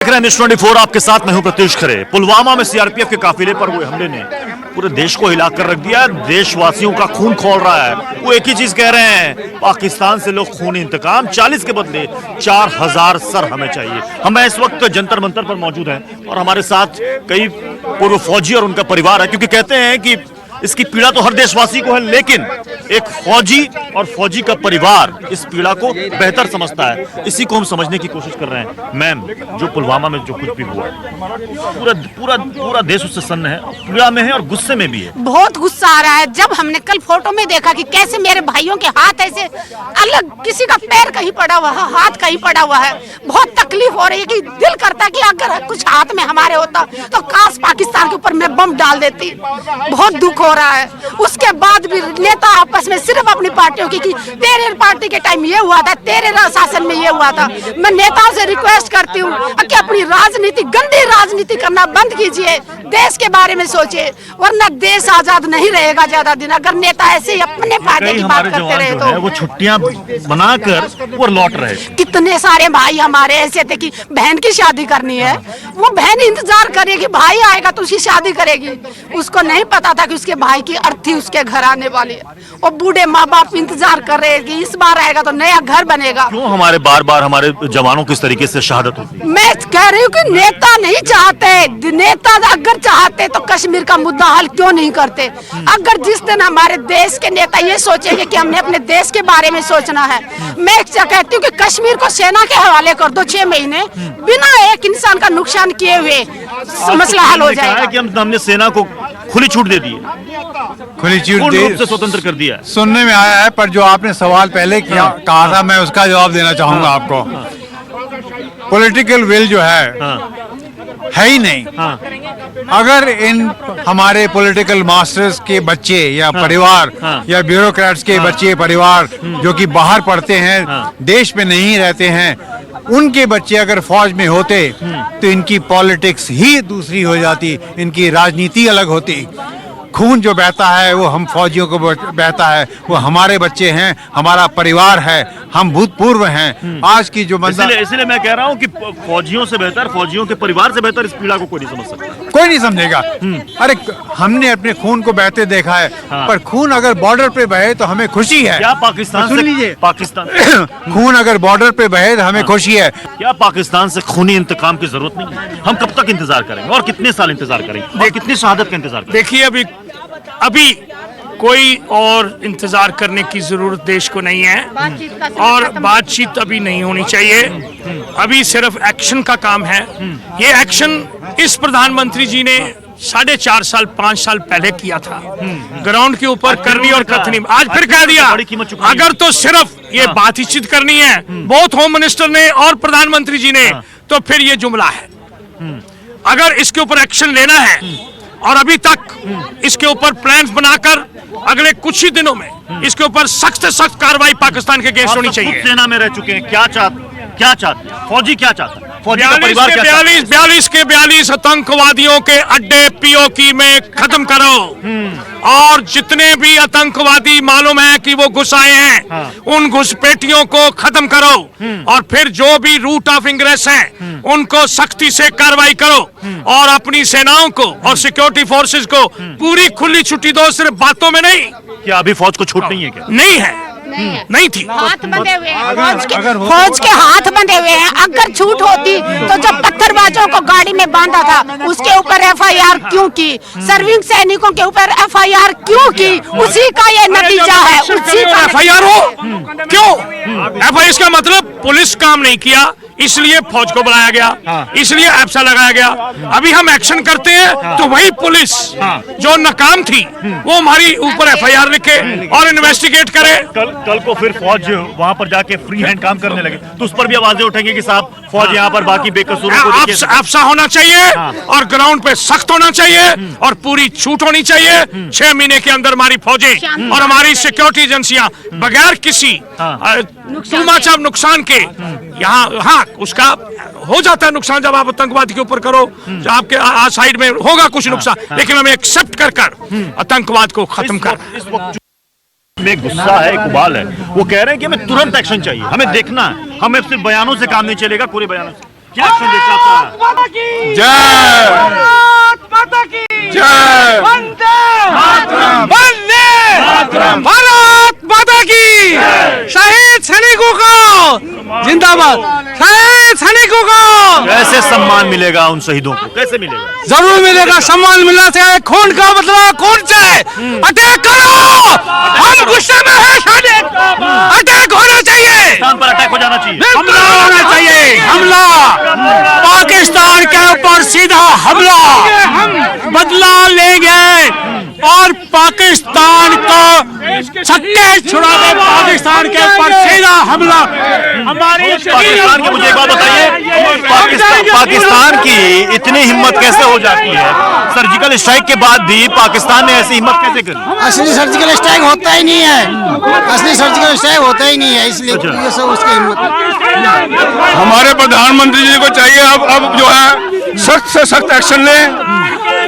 रहे हैं न्यूज़ 24, आपके साथ मैं हूं प्रत्युष खरे। पुलवामा में सीआरपीएफ के काफिले पर हुए हमले ने पूरे देश को हिला कर रख दिया। देशवासियों का खून खौल रहा है। वो एक ही चीज कह रहे हैं, पाकिस्तान से लोग खूनी इंतकाम, 40 के बदले 4000 सर हमें चाहिए। हम इस वक्त जंतर मंतर पर मौजूद हैं और हमारे साथ कई पूर्व फौजी और उनका परिवार है, क्योंकि कहते हैं कि इसकी पीड़ा तो हर देशवासी को है, लेकिन एक फौजी और फौजी का परिवार इस पीड़ा को बेहतर समझता है। इसी को हम समझने की कोशिश कर रहे हैं। मैम, जो पुलवामा में जो कुछ भी हुआ, पूरा पूरा पूरा देश उससे सन्न है, पीड़ा में है और गुस्से में भी है। बहुत गुस्सा आ रहा है। जब हमने कल फोटो में देखा कि कैसे मेरे भाइयों के हाथ ऐसे अलग, किसी का पैर कहीं पड़ा हुआ है, हाथ कहीं पड़ा हुआ है, बहुत तकलीफ हो रही है कि दिल करता है कि अगर कुछ हाथ में हमारे होता तो काश पाकिस्तान के ऊपर मैं बम डाल देती। बहुत दुख हो रहा है। उसके बाद भी नेता आपस में सिर्फ अपनी पार्टियों की कि तेरे पार्टी के टाइम ये हुआ था, तेरे शासन में ये हुआ था। मैं नेताओं से रिक्वेस्ट करती हूँ कि अपनी राजनीति, गंदी राजनीति करना बंद कीजिए, देश के बारे में सोचिए, वरना देश आजाद नहीं रहेगा ज्यादा दिन अगर नेता ऐसे ही अपने फायदे की बात करते रहे तो। वो छुट्टियां बनाकर वो लौट रहे। कितने सारे भाई हमारे ऐसे थे कि बहन की शादी करनी है, वो बहन इंतजार करेगी, भाई आएगा तो उसकी शादी करेगी। उसको नहीं पता था कि उसके भाई की अर्थी उसके घर आने वाली है। और बूढ़े माँ बाप इंतजार कर रहे हैं कि इस बार आएगा तो नया घर बनेगा। क्यों हमारे बार बार हमारे जवानों की इस तरीके से शहादत होती है? मैं कह रही हूँ कि नेता नहीं चाहते। नेता अगर चाहते तो कश्मीर का मुद्दा हल क्यों नहीं करते? अगर जिस दिन हमारे देश के नेता ये सोचेंगे कि हमने अपने देश के बारे में सोचना है, मैं कहती हूँ कि कश्मीर को सेना के हवाले कर दो 6 महीने, बिना एक इंसान का नुकसान किए हुए मसला हल हो जाएगा। कि हमने सेना को खुली छूट दे दी है, खुली छूट पूर्ण रूप से स्वतंत्र कर दिया है। सुनने में आया है, पर जो आपने सवाल पहले किया कहा था, मैं उसका जवाब देना चाहूंगा आपको। पॉलिटिकल विल जो है ही नहीं। अगर इन हमारे पॉलिटिकल मास्टर्स के बच्चे या परिवार या ब्यूरोक्रेट्स के बच्चे परिवार जो कि बाहर पढ़ते हैं, देश में नहीं रहते हैं, उनके बच्चे अगर फौज में होते तो इनकी पॉलिटिक्स ही दूसरी हो जाती, इनकी राजनीति अलग होती। खून जो बहता है वो हम फौजियों को बहता है, वो हमारे बच्चे हैं, हमारा परिवार है, हम भूतपूर्व हैं। आज की जो इसलिए मैं कह रहा हूँ कि फौजियों से बेहतर, फौजियों के परिवार से बेहतर इस पीड़ा को कोई नहीं समझ सकता, कोई नहीं समझेगा। अरे हमने अपने खून को बहते देखा है, पर खून अगर बॉर्डर पे बहे तो हमें खुशी है। क्या पाकिस्तान सुन लीजिए, पाकिस्तान खून अगर बॉर्डर पे बहे तो हमें खुशी है। क्या पाकिस्तान से खूनी इंतकाम की जरूरत नहीं है? हम कब तक इंतजार करेंगे और कितने साल इंतजार करेंगे और कितनी शहादत का इंतजार करेंगे? देखिए, अभी कोई और इंतजार करने की जरूरत देश को नहीं है और बातचीत अभी नहीं होनी चाहिए। अभी सिर्फ एक्शन का काम है। ये एक्शन इस प्रधानमंत्री जी ने 4.5 साल 5 साल पहले किया था, ग्राउंड के ऊपर करनी और कथनी। आज फिर कह दिया अगर तो सिर्फ ये बातचीत करनी है, बहुत होम मिनिस्टर ने और प्रधानमंत्री जी ने, तो फिर ये जुमला है। अगर इसके ऊपर एक्शन लेना है और अभी तक इसके ऊपर प्लान्स बनाकर अगले कुछ ही दिनों में इसके ऊपर सख्त से सख्त कार्रवाई पाकिस्तान के अगेंस्ट होनी चाहिए। सेना में रह चुके हैं, क्या चाहते फौजी क्या चाहता है? 42 आतंकवादियों के अड्डे पीओके में खत्म करो और जितने भी आतंकवादी मालूम है कि वो घुस आए हैं, उन घुसपैठियों को खत्म करो और फिर जो भी रूट ऑफ इंग्रेस हैं उनको सख्ती से कार्रवाई करो और अपनी सेनाओं को और सिक्योरिटी फोर्सेस को पूरी खुली छुट्टी दो, सिर्फ बातों में नहीं। क्या अभी फौज को छूट नहीं है? क्या नहीं है? नहीं थी। हाथ बंधे हुए हैं, फौज के हाथ बंधे हुए हैं। अगर छूट होती तो जब पत्थरबाजों को गाड़ी में बांधा था उसके ऊपर FIR क्यों की? सर्विंग सैनिकों के ऊपर FIR क्यों की? उसी का ये नतीजा है। उसी का FIR हो क्यों? FIR इसका मतलब पुलिस काम नहीं किया, इसलिए फौज को बुलाया गया, इसलिए एफसा लगाया गया। अभी हम एक्शन करते हैं तो वही पुलिस जो नाकाम थी वो हमारी ऊपर FIR लिखे और इन्वेस्टिगेट करे। कल को फिर फौज वहां पर जाके फ्री हैंड काम करने लगे तो उस पर भी आवाजें उठेंगी कि साहब फौज यहाँ पर बाकी बेकसूरों को एफसा होना चाहिए और ग्राउंड पे सख्त होना चाहिए और पूरी छूट होनी चाहिए। 6 महीने के अंदर हमारी फौजें और हमारी सिक्योरिटी एजेंसियां बगैर किसी नुकसान के यहाँ उसका हो जाता है नुकसान जब आप आतंकवाद के ऊपर करो, जब आपके साइड में होगा कुछ नुकसान, लेकिन हमें एक्सेप्ट कर आतंकवाद को खत्म कर। इस वक्त में गुस्सा है, इकबाल है, वो कह रहे हैं कि हमें तुरंत एक्शन चाहिए, हमें देखना है, हमें सिर्फ बयानों से काम नहीं चलेगा, पूरे बयानों से क्या एक्शन चाहता है? जय माता की जय वंदे वंदे भारत माता की शहीद सैनिकों को जिंदाबाद, शहीद सैनिकों को कैसे सम्मान मिलेगा उन शहीदों को, कैसे मिलेगा? जरूर मिलेगा, सम्मान मिलना चाहिए, खून का बदला खून से अटैक करो, हम गुस्से में हैं, शायद अटैक होना चाहिए, पाकिस्तान पर अटैक हो जाना चाहिए। हमला होना चाहिए, हमला पाकिस्तान के ऊपर सीधा हमला, बदला लेंगे और पाकिस्तान को छक्के छुड़ा दे, पाकिस्तान के ऊपर सीधा हमला। हमारी पाकिस्तान की मुझे एक बात बताइए, पाकिस्तान की इतनी हिम्मत कैसे हो जाती है? सर्जिकल स्ट्राइक के बाद भी पाकिस्तान ने ऐसी हिम्मत कैसे करी? असली सर्जिकल स्ट्राइक होता ही नहीं है, असली सर्जिकल स्ट्राइक होता ही नहीं है, इसलिए ये सब उसकी हिम्मत। हमारे प्रधानमंत्री जी को चाहिए अब जो है सख्त से सख्त एक्शन लें,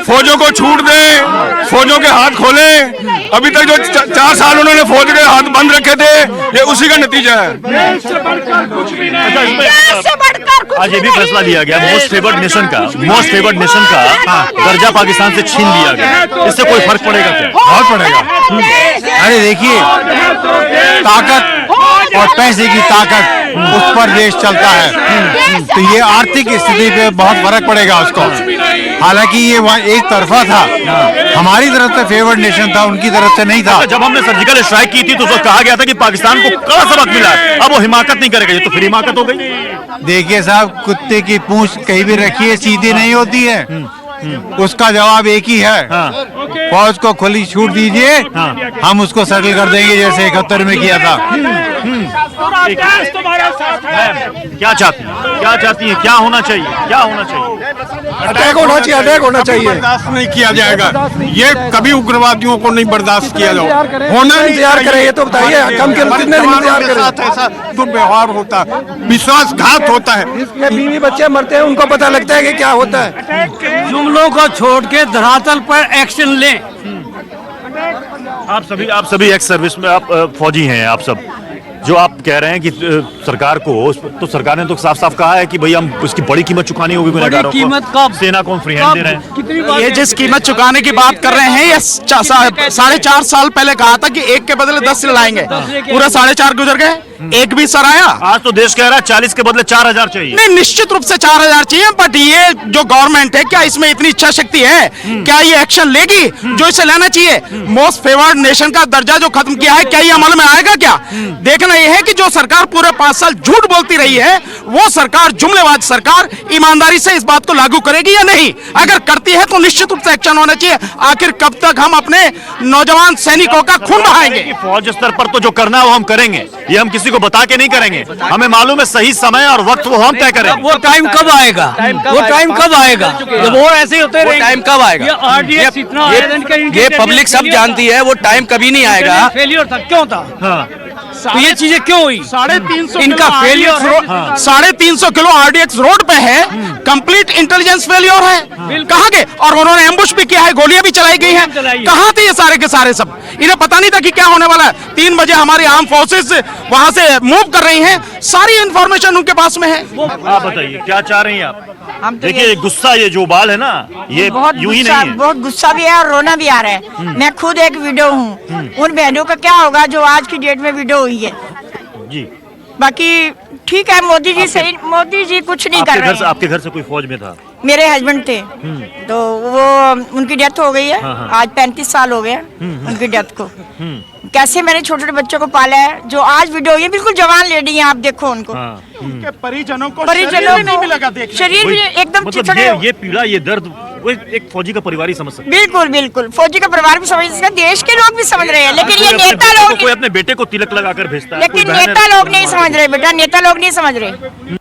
फौजों को छूट दें, फौजों के हाथ खोलें। अभी तक जो 4 साल उन्होंने फौज के हाथ बंद रखे थे, ये उसी का नतीजा है। आज ये भी फैसला लिया गया मोस्ट फेवर्ड नेशन का दर्जा पाकिस्तान से छीन लिया गया, इससे कोई फर्क पड़ेगा क्या? बहुत पड़ेगा। अरे देखिए, ताकत और पैसे की ताकत उस पर देश चलता है, तो ये आर्थिक स्थिति पे बहुत फर्क पड़ेगा उसको। हालांकि ये वहाँ एक तरफा था, हमारी तरफ से फेवर्ड नेशन था, उनकी तरफ से नहीं था। जब हमने सर्जिकल स्ट्राइक की थी तो कहा गया था कि पाकिस्तान को कड़ा सबक मिला है, अब वो हिमाकत नहीं करेगा, ये तो फिर हिमाकत हो गई। देखिए साहब, कुत्ते की पूंछ कहीं भी रखिए सीधी नहीं होती है, उसका जवाब एक ही है, फौज को खुली छूट दीजिए, हम उसको सेटल कर देंगे जैसे 71 में किया था। क्या चाहती है, क्या होना चाहिए? अटैक होना चाहिए, अटैक होना चाहिए, बर्दाश्त नहीं किया जाएगा, ये कभी उग्रवादियों को नहीं बर्दाश्त किया जाएगा, होना इंतजार करें, ये तो बताइए कम के कितने दिन इंतजार करें? ऐसा दुर्व्यवहार होता है, विश्वासघात होता है, इसमें बीवी बच्चे मरते हैं, उनको पता लगता है कि क्या होता है। जुमलों को छोड़ के धरातल पर एक्शन लें। आप सभी एक्स सर्विस में आप फौजी हैं, आप सब जो आप कह रहे हैं कि सरकार को, तो सरकार ने तो साफ साफ कहा है कि भाई हम उसकी बड़ी कीमत चुकानी होगी गुनहगारों को। सेना को हम फ्री हैंड दे रहे हैं। ये जिस कीमत चुकाने की बात कर रहे हैं, ये 4.5 साल पहले कहा था कि 1 के बदले 10 लाएंगे, पूरा 4.5 गुजर गए, एक भी सर आया। आज तो देश कह रहा है 40 के बदले 4000 चाहिए। नहीं, निश्चित रूप से 4000 चाहिए, बट ये जो गवर्नमेंट है, क्या इसमें इतनी इच्छा शक्ति है? क्या ये एक्शन लेगी जो इसे लेना चाहिए? मोस्ट फेवर्ड नेशन का दर्जा जो खत्म किया है, क्या ये अमल में आएगा? क्या देखना यह है कि जो सरकार पूरे 5 साल झूठ बोलती रही है, वो सरकार, जुमलेबाज सरकार, ईमानदारी से इस बात को लागू करेगी या नहीं? अगर करती है तो निश्चित रूप से एक्शन होना चाहिए। आखिर कब तक हम अपने नौजवान सैनिकों का खून बहाएंगे? फौज स्तर पर तो जो करना है वो हम करेंगे, ये हम किसी को बता के नहीं करेंगे, हमें मालूम है सही समय और वक्त वो हम तय करेंगे। वो टाइम कब आएगा? वो टाइम कब आएगा? जब वो ऐसे होते रहेंगे, टाइम कब आएगा? ये पब्लिक सब जानती है, वो टाइम कभी नहीं आएगा। फेलियर था, क्यों था? तो ये चीजें क्यों हुई? 350 इनका फेलियर है। 350 किलो RDX रोड पे है, कंप्लीट इंटेलिजेंस फेलियर है। कहाँ गए? और उन्होंने एम्बुश भी किया है, गोलियां भी चलाई गई हैं। कहाँ थे ये सारे के सारे सब? इन्हें पता नहीं था कि क्या होने वाला है। 3 बजे हमारी आर्म फोर्सेस वहां से मूव कर रही हैं, सारी इंफॉर्मेशन उनके पास में है। आप बताइए क्या चाह रही हैं आप? देखिए गुस्सा, ये जो बाल है ना, ये यूं ही नहीं है। बहुत गुस्सा भी है और रोना भी आ रहा है। मैं खुद एक विडो हूँ, उन बहनों का क्या होगा जो आज की डेट में विडो हुई है। जी, बाकी ठीक है, मोदी जी सही, मोदी जी कुछ नहीं कर रहे हैं। आपके घर से कोई फौज में था? मेरे हस्बैंड थे, तो वो उनकी डेथ हो गई है। आज 35 साल हो गए उनकी डेथ को। कैसे मैंने छोटे छोटे बच्चों को पाला है, जो आज वीडियो ये बिल्कुल जवान लेडी हैं, आप देखो उनको। परिजनों को नहीं मिलेगा, शरीर भी एकदम चिथड़े। ये पीड़ा, ये दर्द वो एक फौजी का परिवार ही समझ सकता है। बिल्कुल बिल्कुल, फौजी का परिवार भी समझ सकता है, देश के लोग भी समझ रहे हैं, लेकिन ये नेता लोग, कोई अपने बेटे को तिलक लगाकर भेजता है, लेकिन नेता लोग नहीं समझ रहे बेटा, नेता लोग नहीं समझ रहे।